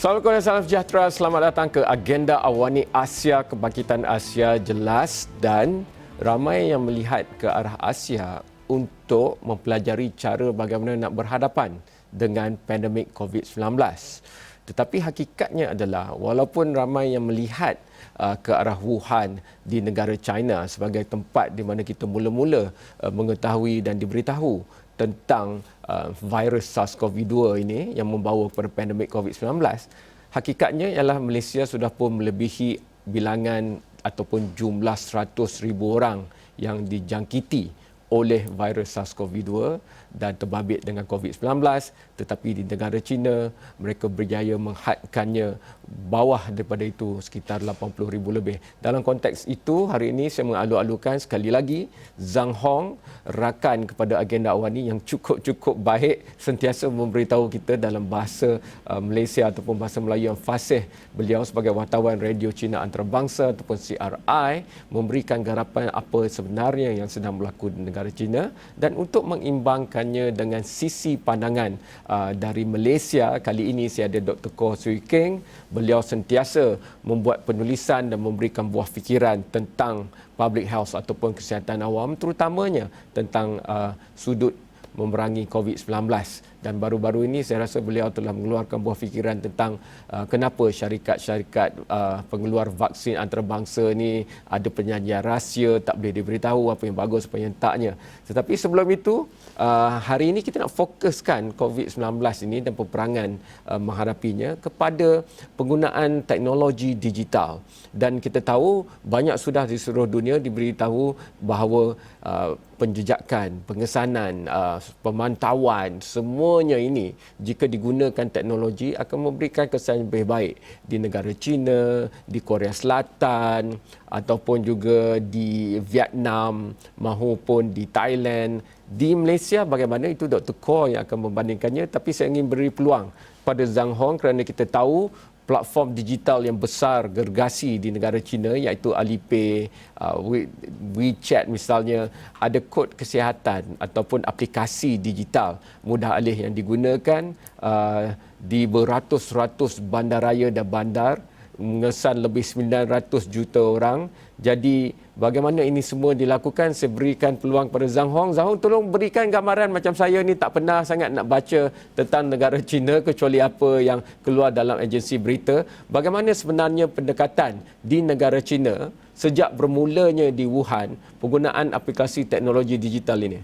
Assalamualaikum dan salam sejahtera. Selamat datang ke Agenda Awani Asia Kebangkitan Asia Jelas, dan ramai yang melihat ke arah Asia untuk mempelajari cara bagaimana nak berhadapan dengan pandemik COVID-19. Tetapi hakikatnya adalah walaupun ramai yang melihat ke arah Wuhan di negara China sebagai tempat di mana kita mula-mula mengetahui dan diberitahu tentang virus SARS-CoV-2 ini yang membawa kepada pandemik COVID-19, hakikatnya ialah Malaysia sudah pun melebihi bilangan ataupun jumlah 100,000 orang yang dijangkiti oleh virus SARS-CoV-2 dan terbabit dengan COVID-19, tetapi di negara China mereka berjaya menghadkannya bawah daripada itu sekitar 80,000 lebih. Dalam konteks itu, hari ini saya mengalu-alukan sekali lagi Zhang Hong, rakan kepada Agenda Awani yang cukup baik, sentiasa memberitahu kita dalam bahasa Malaysia ataupun bahasa Melayu yang fasih. Beliau sebagai wartawan radio Cina antarabangsa ataupun CRI memberikan garapan apa sebenarnya yang sedang berlaku di negara China, dan untuk mengimbangkannya dengan sisi pandangan dari Malaysia, kali ini saya ada Dr. Koh Swee Keng. Beliau sentiasa membuat penulisan dan memberikan buah fikiran tentang public health ataupun kesihatan awam, terutamanya tentang sudut memerangi COVID-19. Dan baru-baru ini saya rasa beliau telah mengeluarkan buah fikiran tentang kenapa syarikat-syarikat pengeluar vaksin antarabangsa ni ada perjanjian rahsia, tak boleh diberitahu apa yang bagus apa yang taknya. Tetapi sebelum itu, hari ini kita nak fokuskan COVID-19 ini dan peperangan menghadapinya kepada penggunaan teknologi digital. Dan kita tahu banyak sudah di seluruh dunia diberitahu bahawa penjejakan, pengesanan, pemantauan, semuanya ini jika digunakan teknologi akan memberikan kesan lebih baik di negara China, di Korea Selatan ataupun juga di Vietnam maupun di Thailand. Di Malaysia bagaimana, itu Dr. Koh yang akan membandingkannya, tapi saya ingin beri peluang pada Zhang Hong kerana kita tahu platform digital yang besar gergasi di negara China iaitu Alipay, WeChat misalnya, ada kod kesihatan ataupun aplikasi digital mudah alih yang digunakan di beratus-ratus bandaraya dan bandar, mengesan lebih 900 juta orang. Jadi bagaimana ini semua dilakukan, saya berikan peluang pada Zhang Hong. Zhang Hong, tolong berikan gambaran, macam saya ni tak pernah sangat nak baca tentang negara China kecuali apa yang keluar dalam agensi berita. Bagaimana sebenarnya pendekatan di negara China sejak bermulanya di Wuhan penggunaan aplikasi teknologi digital ini?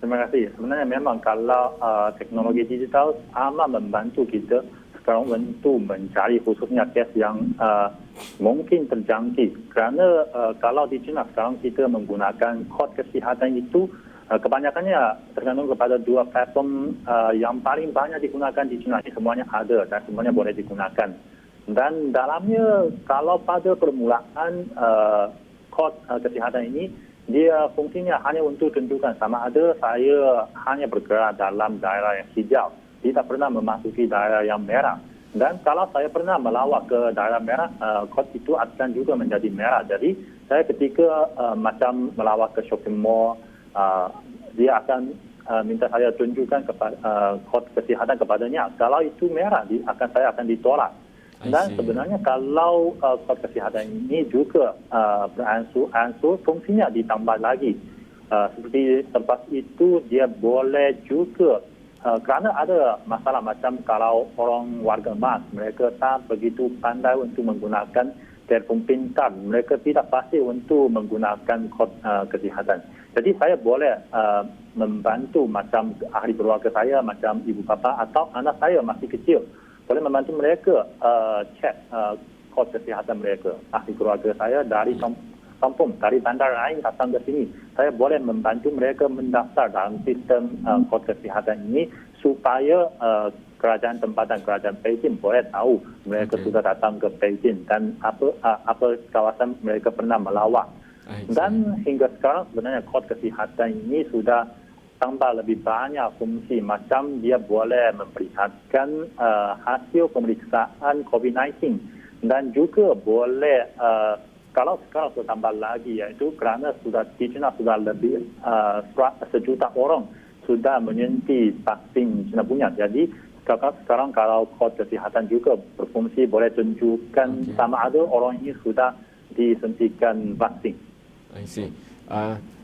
Terima kasih. Sebenarnya memang kalau teknologi digital amat membantu kita sekarang untuk mencari khususnya kes yang mungkin terjangkit. Kerana kalau di China sekarang kita menggunakan kod kesihatan itu kebanyakannya tergantung kepada dua platform yang paling banyak digunakan di China. Ini semuanya ada dan semuanya boleh digunakan. Dan dalamnya kalau pada permulaan kod kesihatan ini, dia fungsinya hanya untuk tentukan sama ada saya hanya bergerak dalam daerah yang hijau, tidak pernah memasuki daerah yang merah. Dan kalau saya pernah melawat ke daerah merah, kod itu akan juga menjadi merah. Jadi saya ketika macam melawat ke shopping mall, dia akan minta saya tunjukkan kod kesihatan kepadanya. Kalau itu merah, saya akan ditolak. Dan sebenarnya kalau kod kesihatan ini juga beransur fungsinya ditambah lagi. Seperti selepas itu dia boleh juga kerana ada masalah macam kalau orang warga emas, mereka tak begitu pandai untuk menggunakan telefon pintar, mereka tidak pasti untuk menggunakan kod kesihatan. Jadi saya boleh membantu macam ahli keluarga saya, macam ibu bapa atau anak saya masih kecil, boleh membantu mereka cek kod kesihatan mereka. Ahli keluarga saya dari kampung, dari bandar lain datang ke sini, saya boleh membantu mereka mendaftar dalam sistem kod kesihatan ini supaya kerajaan tempatan, kerajaan Beijing boleh tahu mereka sudah datang ke Beijing dan apa kawasan mereka pernah melawat. Dan hingga sekarang sebenarnya kod kesihatan ini sudah tambah lebih banyak fungsi, macam dia boleh memperlihatkan hasil pemeriksaan COVID-19 dan juga boleh kalau sekarang sudah tambah lagi, iaitu kerana di China sudah lebih 1 juta orang sudah menyuntik vaksin China punya. Jadi sekarang kalau kod kesihatan juga berfungsi boleh tunjukkan sama ada orang ini sudah disuntikan vaksin. I see.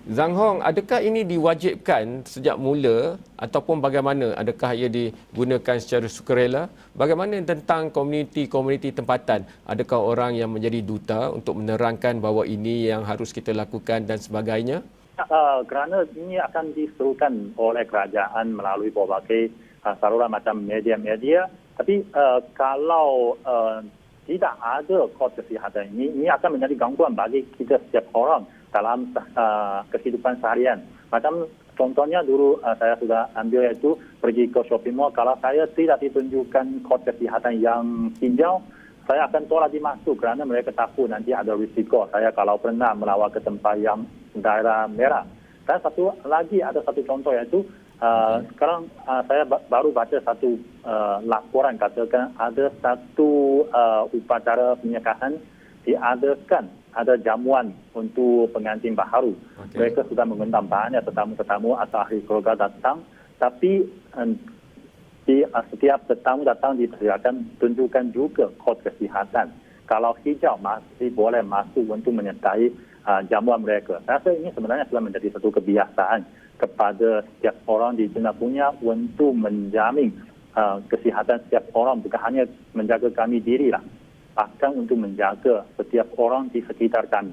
Zhang Hong, adakah ini diwajibkan sejak mula ataupun bagaimana? Adakah ia digunakan secara sukarela? Bagaimana tentang komuniti-komuniti tempatan? Adakah orang yang menjadi duta untuk menerangkan bahawa ini yang harus kita lakukan dan sebagainya? Kerana ini akan diserukan oleh kerajaan melalui berbagai saluran macam media-media. Tapi kalau tidak ada kod kesihatan ini akan menjadi gangguan bagi kita setiap orang dalam kehidupan seharian. Macam contohnya dulu saya sudah ambil iaitu pergi ke shopping mall. Kalau saya tidak ditunjukkan kod kesihatan yang hijau, saya akan tolak dimasuk kerana mereka takut nanti ada risiko saya kalau pernah melawat ke tempat yang daerah merah. Dan ada satu contoh iaitu sekarang saya baru baca satu laporan katakan ada satu upacara pernikahan diadakan, ada jamuan untuk pengantin baharu. Mereka sudah mengundang banyak tetamu-tetamu atau ahli keluarga datang, tapi setiap tetamu datang diperlihatkan tunjukkan juga kod kesihatan. Kalau hijau masih boleh masuk untuk menyertai jamuan mereka. Saya rasa ini sebenarnya sudah menjadi satu kebiasaan kepada setiap orang di China punya untuk menjamin kesihatan setiap orang, bukan hanya menjaga kami diri lah, bahkan untuk menjaga setiap orang di sekitar kami.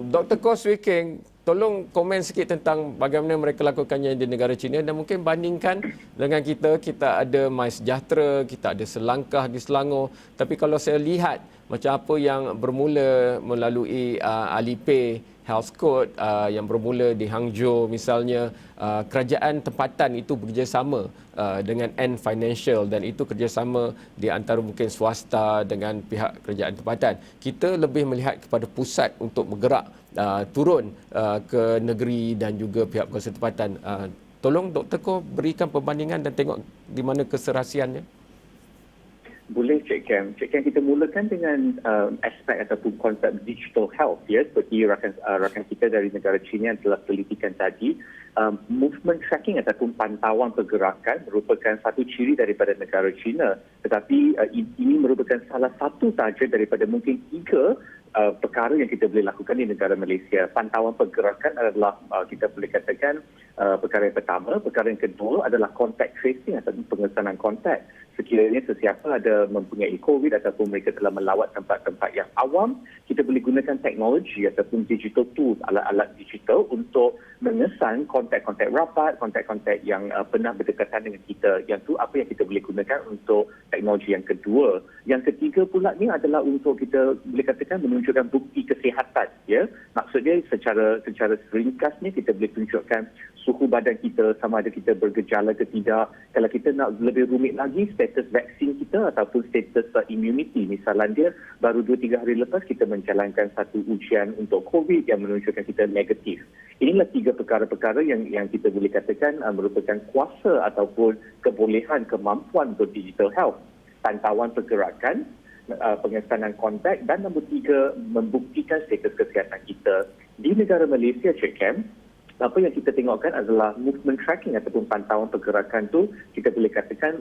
Dr. Koh Swee Keng, tolong komen sikit tentang bagaimana mereka lakukannya di negara China dan mungkin bandingkan dengan kita. Kita ada MySejahtera, kita ada Selangkah di Selangor. Tapi kalau saya lihat macam apa yang bermula melalui Alipay Health Code yang bermula di Hangzhou misalnya, kerajaan tempatan itu bekerjasama dengan Ant Financial dan itu kerjasama di antara mungkin swasta dengan pihak kerajaan tempatan. Kita lebih melihat kepada pusat untuk bergerak turun ke negeri dan juga pihak kuasa tempatan. Tolong Dr. Koh berikan perbandingan dan tengok di mana keserasiannya. Boleh Cik Kem. Cik Kem, kita mulakan dengan aspek ataupun konsep digital health, ya, seperti rakan kita dari negara China yang telah telitikan tadi. Movement tracking ataupun pantauan pergerakan merupakan satu ciri daripada negara China, tetapi ini merupakan salah satu sahaja daripada mungkin 3 perkara yang kita boleh lakukan di negara Malaysia. Pantauan pergerakan adalah kita boleh katakan perkara yang pertama. Perkara yang kedua adalah contact tracing ataupun pengesanan kontak. Sekiranya sesiapa ada mempunyai COVID ataupun mereka telah melawat tempat-tempat yang awam, kita boleh gunakan teknologi ataupun digital tools, alat-alat digital untuk mengesan kontak-kontak rapat, kontak-kontak yang pernah berdekatan dengan kita. Yang tu apa yang kita boleh gunakan untuk teknologi yang kedua. Yang ketiga pula ni adalah untuk kita boleh katakan menunjukkan bukti kesihatan, ya. Maksudnya secara ringkasnya kita boleh tunjukkan suhu badan kita, sama ada kita bergejala ke tidak. Kalau kita nak lebih rumit lagi, status vaksin kita ataupun status immunity. Misalnya dia baru 2-3 hari lepas kita menjalankan satu ujian untuk COVID yang menunjukkan kita negatif. Inilah 3 perkara-perkara yang kita boleh katakan merupakan kuasa ataupun kebolehan, kemampuan untuk digital health. Pantauan pergerakan, pengesanan kontak, dan nombor 3 membuktikan status kesihatan kita. Di negara Malaysia, Cik Kem, apa yang kita tengokkan adalah movement tracking ataupun pantauan pergerakan tu kita boleh katakan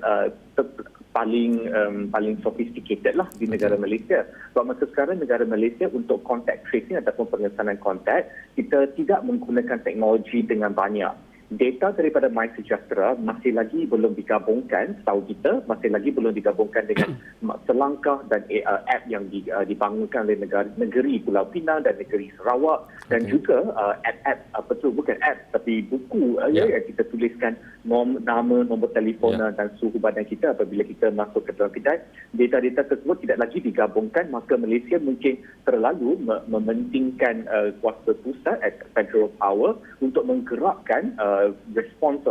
paling sophisticated lah di negara Malaysia. Sebab masa sekarang negara Malaysia untuk contact tracing ataupun pengesanan kontak, kita tidak menggunakan teknologi dengan banyak. Data daripada MySejahtera masih lagi belum digabungkan, setahu kita masih lagi belum digabungkan dengan Selangkah dan app yang dibangunkan oleh negeri Pulau Pinang dan negeri Sarawak, dan juga app bukan app tapi buku yang kita tuliskan nama, nombor telefon dan suhu badan kita apabila kita masuk ke dalam kedai. Data-data tersebut tidak lagi digabungkan, maka Malaysia mungkin terlalu mementingkan kuasa pusat federal power untuk menggerakkan respons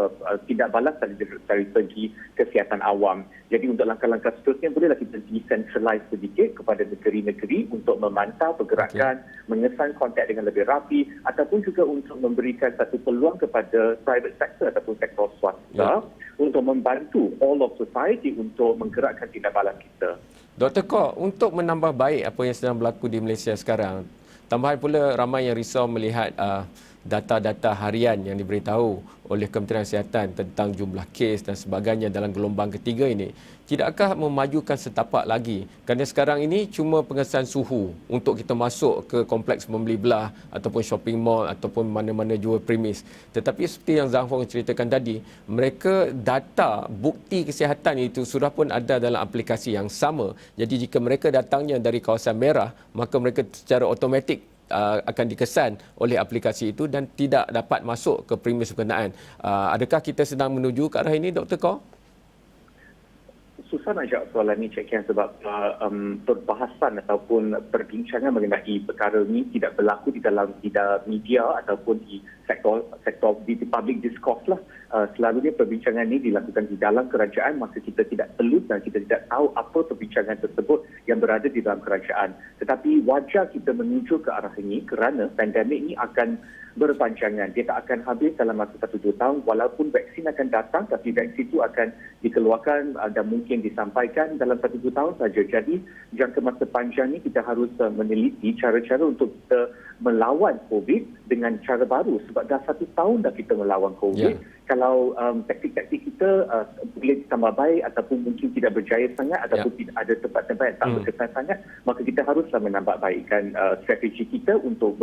tindak balas dari segi kesihatan awam. Jadi untuk langkah-langkah seterusnya bolehlah kita decentralize sedikit kepada negeri-negeri untuk memantau pergerakan, mengesan kontak dengan lebih rapi, ataupun juga untuk memberikan satu peluang kepada private sector ataupun sektor swasta untuk membantu all of society untuk menggerakkan tindak balas kita. Dr. Kok, untuk menambah baik apa yang sedang berlaku di Malaysia sekarang, tambahan pula ramai yang risau melihat data-data harian yang diberitahu oleh Kementerian Kesihatan tentang jumlah kes dan sebagainya dalam gelombang ketiga ini. Tidakkah memajukan setapak lagi? Kerana sekarang ini cuma pengesahan suhu untuk kita masuk ke kompleks membeli belah ataupun shopping mall ataupun mana-mana jual premis. Tetapi seperti yang Zhang Hong ceritakan tadi, mereka data bukti kesihatan itu sudah pun ada dalam aplikasi yang sama. Jadi jika mereka datangnya dari kawasan merah, maka mereka secara automatik akan dikesan oleh aplikasi itu dan tidak dapat masuk ke premis berkenaan. Adakah kita sedang menuju ke arah ini, Dr. Kor? Susah nak jawab soalan ni, Cik Ken, sebab perbahasan ataupun perbincangan mengenai perkara ini tidak berlaku di dalam media ataupun di sektor di public discourse lah. Selalunya perbincangan ini dilakukan di dalam kerajaan, maka kita tidak perlu dan kita tidak tahu apa perbincangan tersebut yang berada di dalam kerajaan. Tetapi wajar kita menuju ke arah ini kerana pandemik ini akan berpanjangan. Dia tak akan habis dalam masa 1-2 tahun, walaupun vaksin akan datang, tapi vaksin itu akan dikeluarkan dan mungkin disampaikan dalam 1-2 tahun saja. Jadi jangka masa panjang ini kita harus meneliti cara-cara untuk kita melawan COVID dengan cara baru, sebab dah 1 tahun dah kita melawan COVID. Kalau taktik-taktik kita boleh tambah baik ataupun mungkin tidak berjaya sangat ataupun tidak ada tempat-tempat yang tak berkesan sangat, maka kita haruslah menambah baikkan strategi kita untuk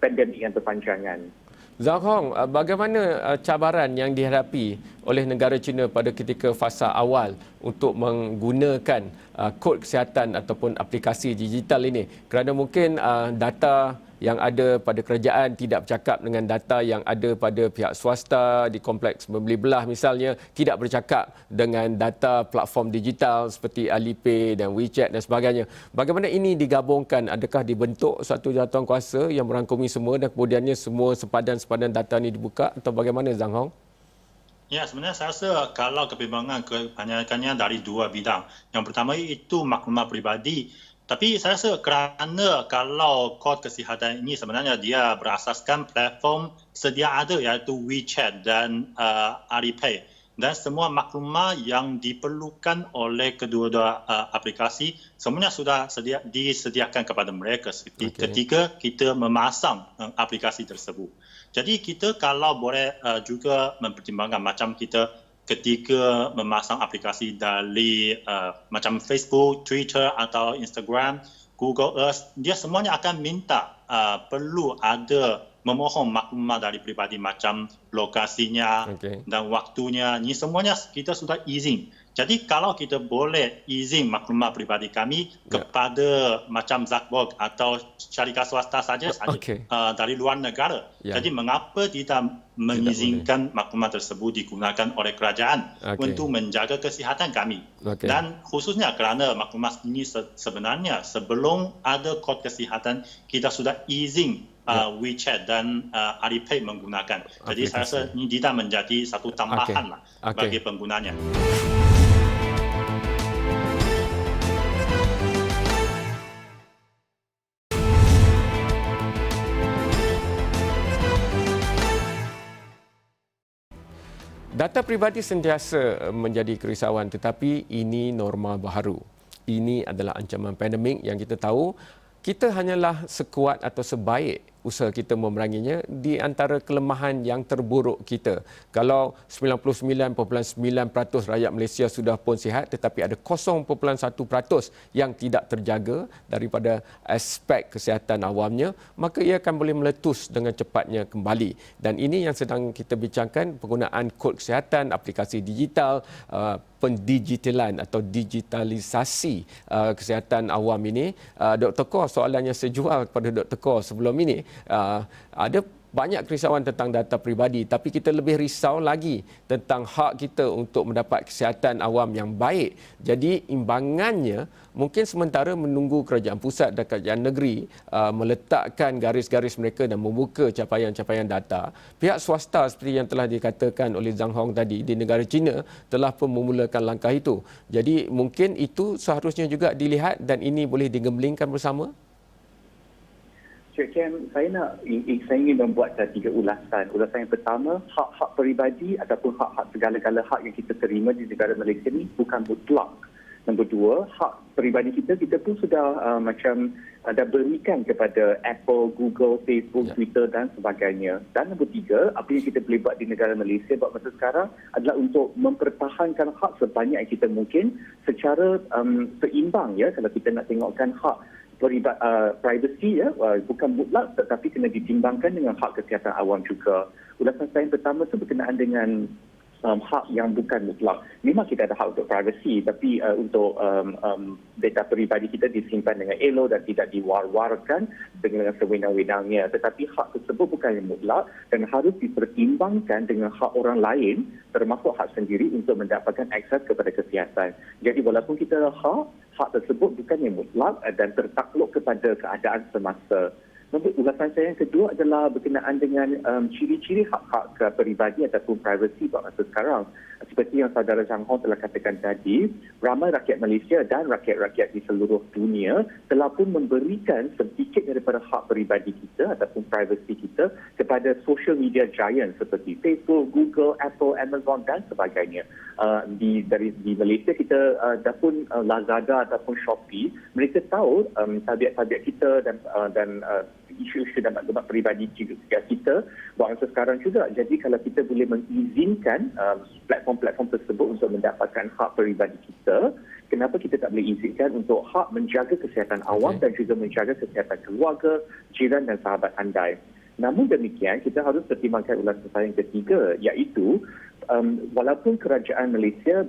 pandemik yang berpanjangan. Zhang Hong, bagaimana cabaran yang dihadapi oleh negara China pada ketika fasa awal untuk menggunakan kod kesihatan ataupun aplikasi digital ini? Kerana mungkin data yang ada pada kerajaan tidak bercakap dengan data yang ada pada pihak swasta di kompleks membeli belah misalnya, tidak bercakap dengan data platform digital seperti Alipay dan WeChat dan sebagainya. Bagaimana ini digabungkan? Adakah dibentuk satu jawatankuasa yang merangkumi semua dan kemudiannya semua sepadan-sepadan data ini dibuka atau bagaimana, Zhang Hong? Ya, sebenarnya saya rasa kalau kebimbangan kebanyakannya dari 2 bidang. Yang pertama itu maklumat peribadi. Tapi saya rasa kerana kalau kod kesihatan ini sebenarnya dia berasaskan platform sedia ada iaitu WeChat dan Alipay. Dan semua maklumat yang diperlukan oleh kedua-dua aplikasi semuanya sudah disediakan kepada mereka ketika kita memasang aplikasi tersebut. Jadi kita kalau boleh juga mempertimbangkan macam kita ketika memasang aplikasi dari macam Facebook, Twitter atau Instagram, Google Earth, dia semuanya akan minta perlu ada memohon maklumat dari pribadi macam lokasinya dan waktunya. Ini semuanya kita sudah izin. Jadi kalau kita boleh izin maklumat pribadi kami kepada macam Zuckerberg atau syarikat swasta saja dari luar negara. Jadi mengapa tidak mengizinkan maklumat tersebut digunakan oleh kerajaan untuk menjaga kesihatan kami? Dan khususnya kerana maklumat ini sebenarnya sebelum ada kod kesihatan kita sudah izin WeChat dan Alipay menggunakan. Jadi saya rasa ini tidak menjadi satu tambahan lah bagi penggunanya. Data pribadi sentiasa menjadi kerisauan, tetapi ini norma baharu. Ini adalah ancaman pandemik yang kita tahu kita hanyalah sekuat atau sebaik usaha kita memeranginya di antara kelemahan yang terburuk kita. Kalau 99.9% rakyat Malaysia sudah pun sihat, tetapi ada 0.1% yang tidak terjaga daripada aspek kesihatan awamnya, maka ia akan boleh meletus dengan cepatnya kembali. Dan ini yang sedang kita bincangkan, penggunaan kod kesihatan, aplikasi digital, pendigitalan atau digitalisasi kesihatan awam ini. Dr. Kor, soalannya sejual kepada Dr. Kor sebelum ini, ada banyak kerisauan tentang data pribadi, tapi kita lebih risau lagi tentang hak kita untuk mendapat kesihatan awam yang baik. Jadi imbangannya mungkin sementara menunggu kerajaan pusat dan kerajaan negeri meletakkan garis-garis mereka dan membuka capaian-capaian data. Pihak swasta seperti yang telah dikatakan oleh Zhang Hong tadi di negara China telah pun memulakan langkah itu. Jadi mungkin itu seharusnya juga dilihat dan ini boleh digemblengkan bersama. Cik Kem, saya ingin membuat 3 ulasan. Ulasan yang pertama, hak-hak peribadi ataupun hak-hak segala-gala hak yang kita terima di negara Malaysia ni bukan mutlak. Nombor 2, hak peribadi kita pun sudah dah berikan kepada Apple, Google, Facebook, Twitter dan sebagainya. Dan nombor 3, apa yang kita boleh buat di negara Malaysia buat masa sekarang adalah untuk mempertahankan hak sebanyak yang kita mungkin secara seimbang, ya. Kalau kita nak tengokkan hak privacy, ya, bukan mutlak tetapi kena ditimbangkan dengan hak kesihatan awam juga. Ulasan saya yang pertama itu berkenaan dengan hak yang bukan mutlak. Memang kita ada hak untuk privacy, tapi untuk data peribadi kita disimpan dengan elok dan tidak diwar-warkan dengan sewenang-wenangnya. Tetapi hak tersebut bukan yang mutlak dan harus dipertimbangkan dengan hak orang lain, termasuk hak sendiri untuk mendapatkan akses kepada kesihatan. Jadi walaupun kita ada hak tersebut bukan yang mutlak dan tertakluk kepada keadaan semasa. Ulasan saya yang kedua adalah berkenaan dengan ciri-ciri hak-hak peribadi ataupun privacy buat masa sekarang. Seperti yang saudara Zhang Hong telah katakan tadi, ramai rakyat Malaysia dan rakyat-rakyat di seluruh dunia telah pun memberikan sedikit daripada hak peribadi kita ataupun privacy kita kepada social media giant seperti Facebook, Google, Apple, Amazon dan sebagainya. Di Malaysia kita dah pun Lazada ataupun Shopee, mereka tahu tabiat-tabiat kita dan isu-isu dan maklumat peribadi kita buat masa sekarang juga. Jadi kalau kita boleh mengizinkan platform-platform tersebut untuk mendapatkan hak peribadi kita, kenapa kita tak boleh izinkan untuk hak menjaga kesihatan awam dan juga menjaga kesihatan keluarga, jiran dan sahabat andai. Namun demikian, kita harus pertimbangkan ulasan saya yang ketiga, iaitu walaupun kerajaan Malaysia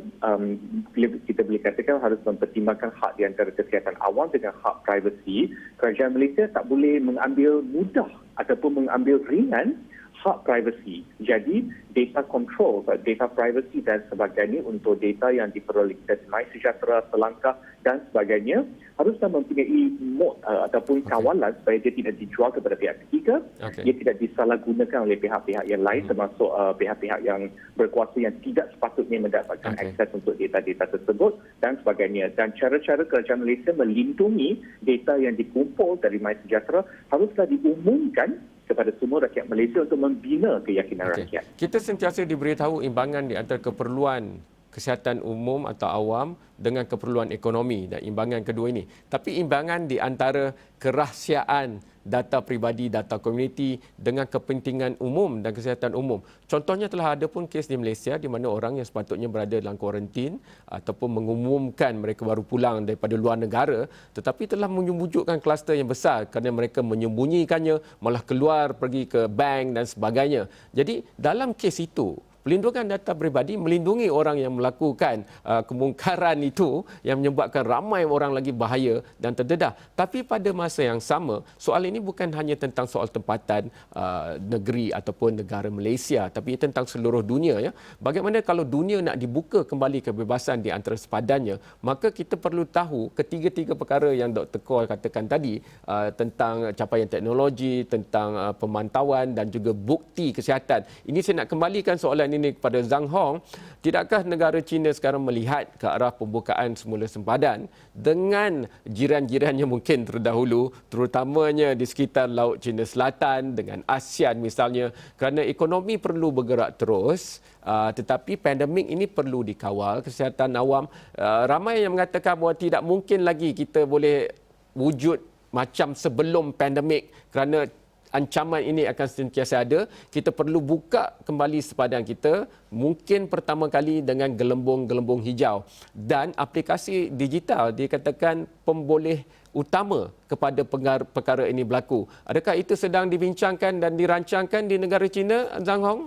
kita boleh katakan harus mempertimbangkan hak di antara kesihatan awam dengan hak privasi, kerajaan Malaysia tak boleh mengambil mudah ataupun mengambil ringan hak privasi. Jadi data control, data privacy dan sebagainya untuk data yang diperoleh kita MySejahtera, Selangkah dan sebagainya haruslah mempunyai mod ataupun kawalan supaya dia tidak dijual kepada pihak ketiga, dia tidak disalahgunakan oleh pihak-pihak yang lain termasuk pihak-pihak yang berkuasa yang tidak sepatutnya mendapatkan akses untuk data-data tersebut dan sebagainya. Dan cara-cara kerajaan Malaysia melindungi data yang dikumpul dari MySejahtera haruslah diumumkan kepada semua rakyat Malaysia untuk membina keyakinan rakyat. Kita sentiasa diberitahu imbangan di antara keperluan kesihatan umum atau awam dengan keperluan ekonomi dan imbangan kedua ini. Tapi imbangan di antara kerahsiaan data peribadi, data komuniti dengan kepentingan umum dan kesihatan umum. Contohnya telah ada pun kes di Malaysia di mana orang yang sepatutnya berada dalam kuarantin ataupun mengumumkan mereka baru pulang daripada luar negara tetapi telah menyembujukkan kluster yang besar kerana mereka menyembunyikannya, malah keluar pergi ke bank dan sebagainya. Jadi dalam kes itu, pelindungan data peribadi melindungi orang yang melakukan kemungkaran itu yang menyebabkan ramai orang lagi bahaya dan terdedah. Tapi pada masa yang sama, soal ini bukan hanya tentang soal tempatan negeri ataupun negara Malaysia, tapi tentang seluruh dunia. Ya. Bagaimana kalau dunia nak dibuka kembali kebebasan di antara sepadannya, maka kita perlu tahu ketiga-tiga perkara yang Dr. Koh katakan tadi tentang capaian teknologi, tentang pemantauan dan juga bukti kesihatan. Ini saya nak kembalikan soalan ini kepada Zhang Hong. Tidakkah negara China sekarang melihat ke arah pembukaan semula sempadan dengan jiran-jirannya mungkin terdahulu, terutamanya di sekitar Laut Cina Selatan dengan ASEAN misalnya, kerana ekonomi perlu bergerak terus tetapi pandemik ini perlu dikawal, kesihatan awam. Ramai yang mengatakan bahawa tidak mungkin lagi kita boleh wujud macam sebelum pandemik kerana ancaman ini akan sentiasa ada. Kita perlu buka kembali sepadan kita, mungkin pertama kali dengan gelembung-gelembung hijau. Dan aplikasi digital dikatakan pemboleh utama kepada perkara ini berlaku. Adakah itu sedang dibincangkan dan dirancangkan di negara China, Zhang Hong?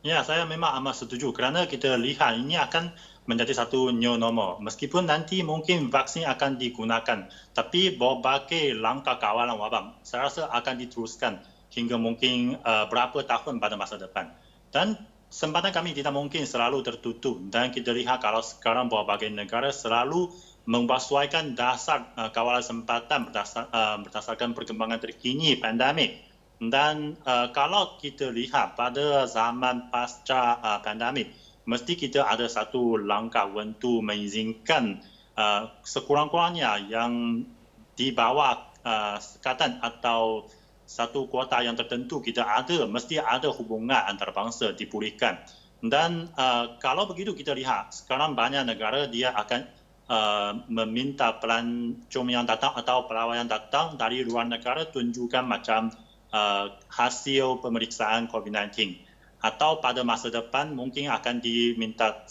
Ya, saya memang amat setuju kerana kita lihat ini akan menjadi satu new normal. Meskipun nanti mungkin vaksin akan digunakan, tapi berbagai langkah kawalan wabak saya rasa akan diteruskan hingga mungkin berapa tahun pada masa depan. Dan sempatan kami tidak mungkin selalu tertutup dan kita lihat kalau sekarang berbagai negara selalu mempersesuaikan dasar kawalan sempatan berdasarkan perkembangan terkini pandemik. Dan kalau kita lihat pada zaman pasca pandemik, mesti kita ada satu langkah untuk mengizinkan sekurang-kurangnya yang di bawah sekatan atau satu kuota yang tertentu kita mesti ada hubungan antarabangsa dipulihkan. Dan kalau begitu kita lihat sekarang banyak negara dia akan meminta pelancong yang datang atau pelawat yang datang dari luar negara tunjukkan macam hasil pemeriksaan COVID-19. Atau pada masa depan mungkin akan diminta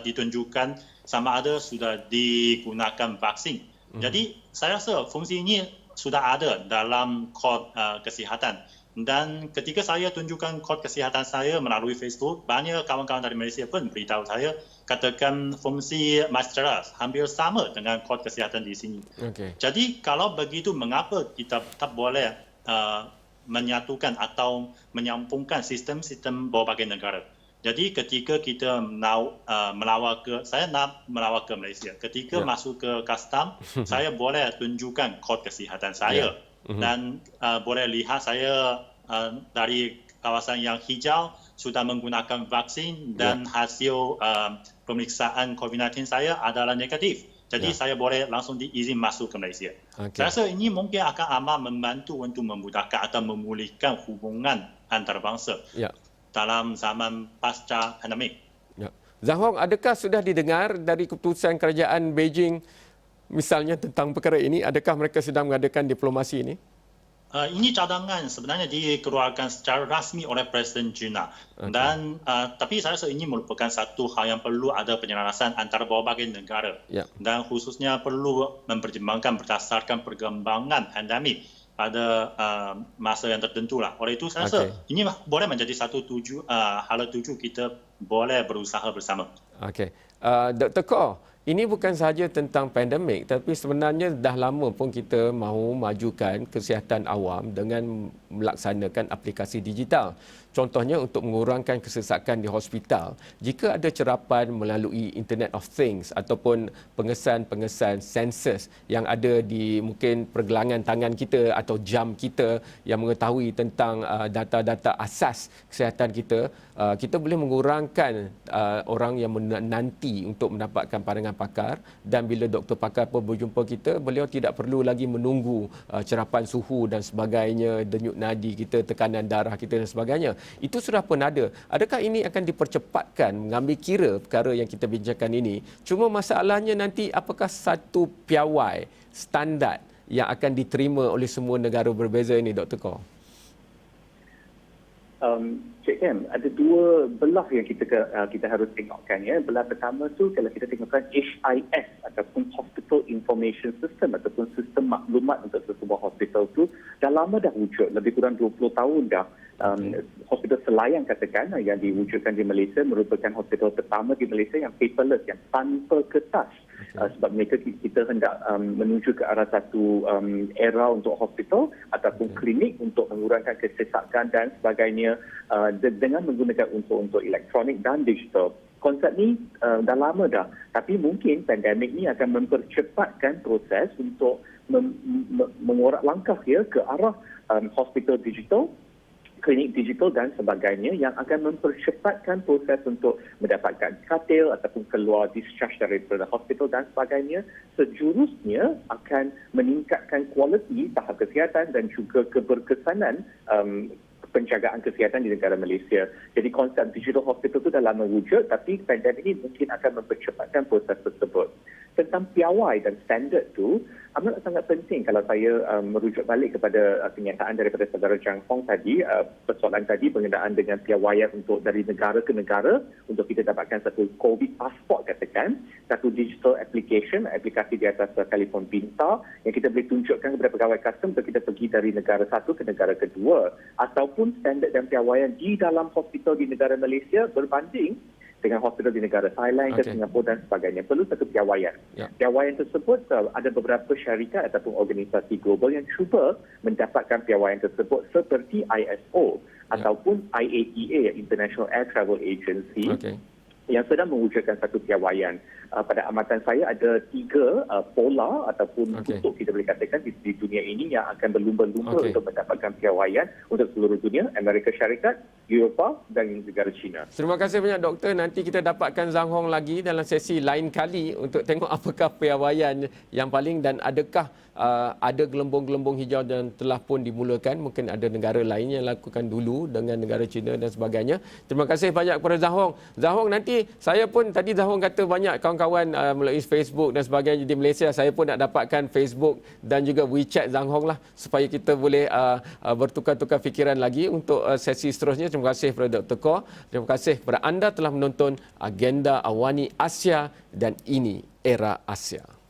ditunjukkan sama ada sudah digunakan vaksin. Jadi saya rasa fungsi ini sudah ada dalam kod kesihatan. Dan ketika saya tunjukkan kod kesihatan saya melalui Facebook, banyak kawan-kawan dari Malaysia pun beritahu saya katakan fungsi MySejahtera hampir sama dengan kod kesihatan di sini. Okay. Jadi kalau begitu, mengapa kita tak boleh menyatukan atau menyambungkan sistem-sistem berbagai negara? Jadi ketika kita saya nak melawat ke Malaysia. Ketika masuk ke custom, saya boleh tunjukkan kod kesihatan saya. Dan boleh lihat saya dari kawasan yang hijau sudah menggunakan vaksin dan hasil pemeriksaan COVID-19 saya adalah negatif. Jadi saya boleh langsung diizin masuk ke Malaysia. Saya rasa ini mungkin akan amat membantu untuk memudahkan atau memulihkan hubungan antarabangsa dalam zaman pasca pandemik. Zhang Hong, adakah sudah didengar dari keputusan kerajaan Beijing misalnya tentang perkara ini? Adakah mereka sedang mengadakan diplomasi ini? Ini cadangan sebenarnya dikeluarkan secara rasmi oleh Presiden China. Dan tapi saya rasa ini merupakan satu hal yang perlu ada penyelarasan antara berbagai negara. Dan khususnya perlu mempertimbangkan berdasarkan perkembangan pandemik pada masa yang tertentu lah. Oleh itu saya rasa ini boleh menjadi satu hala tuju kita boleh berusaha bersama. Okey. Dr. Koh, ini bukan sahaja tentang pandemik, tapi sebenarnya dah lama pun kita mahu majukan kesihatan awam dengan melaksanakan aplikasi digital. Contohnya untuk mengurangkan kesesakan di hospital. Jika ada cerapan melalui Internet of Things ataupun pengesan-pengesan sensors yang ada di mungkin pergelangan tangan kita atau jam kita yang mengetahui tentang data-data asas kesihatan kita, kita boleh mengurangkan orang yang menanti untuk mendapatkan pandangan pakar, dan bila doktor pakar pun berjumpa kita, beliau tidak perlu lagi menunggu cerapan suhu dan sebagainya, denyut nadi kita, tekanan darah kita dan sebagainya. Itu sudah pun ada. Adakah ini akan dipercepatkan mengambil kira perkara yang kita bincangkan ini? Cuma masalahnya nanti apakah satu piawai standard yang akan diterima oleh semua negara berbeza ini, Dr. Koh? Cik Kem, ada dua belah yang kita harus tengokkan ya. Belah pertama tu kalau kita tengokkan HIS ataupun Hospital Information System ataupun sistem maklumat untuk sebuah hospital tu dah lama dah wujud, lebih kurang 20 tahun dah. Hospital Selayang katakan yang diwujudkan di Malaysia merupakan hospital pertama di Malaysia yang paperless, yang tanpa kertas. Sebab kita hendak menuju ke arah satu era untuk hospital ataupun klinik untuk mengurangkan kesesakan dan sebagainya dengan menggunakan unsur-unsur elektronik dan digital. Konsep ni dah lama dah, tapi mungkin pandemik ni akan mempercepatkan proses untuk mengorak langkah ke arah hospital digital, klinik digital dan sebagainya yang akan mempercepatkan proses untuk mendapatkan katil ataupun keluar discharge daripada hospital dan sebagainya. Sejurusnya akan meningkatkan kualiti tahap kesihatan dan juga keberkesanan penjagaan kesihatan di negara Malaysia. Jadi konsep digital hospital itu dah lama wujud, tapi pandemik ini mungkin akan mempercepatkan proses tersebut. Tentang piawai dan standard tu amat sangat penting kalau saya merujuk balik kepada kenyataan daripada saudara Zhang Hong tadi, persoalan tadi berkenaan dengan piawaian untuk dari negara ke negara untuk kita dapatkan satu COVID passport katakan, satu digital aplikasi di atas telefon pintar yang kita boleh tunjukkan kepada pegawai custom untuk kita pergi dari negara satu ke negara kedua, ataupun standard dan piawaian di dalam hospital di negara Malaysia berbanding dengan hospital di negara Thailand, ke Singapura dan sebagainya. Perlu satu piawaian. Piawaian tersebut ada beberapa syarikat ataupun organisasi global yang cuba mendapatkan piawaian tersebut seperti ISO ataupun IATA, International Air Travel Agency, yang sedang mewujudkan satu piawaian. Pada amatan saya ada 3 pola ataupun kutub kita boleh katakan di dunia ini yang akan berlumba-lumba untuk mendapatkan piawaian untuk seluruh dunia, Amerika Syarikat, Eropah dan negara China. Terima kasih banyak doktor. Nanti kita dapatkan Zhang Hong lagi dalam sesi lain kali untuk tengok apakah piawaian yang paling dan adakah ada gelembung-gelembung hijau dan telah pun dimulakan. Mungkin ada negara lain yang lakukan dulu dengan negara China dan sebagainya. Terima kasih banyak kepada Zahong. Zahong, nanti saya pun tadi Zahong kata banyak kawan-kawan melalui Facebook dan sebagainya di Malaysia. Saya pun nak dapatkan Facebook dan juga WeChat Zahong lah supaya kita boleh bertukar-tukar fikiran lagi untuk sesi seterusnya. Terima kasih kepada Dr. Kor. Terima kasih kepada anda telah menonton Agenda Awani Asia dan ini Era Asia.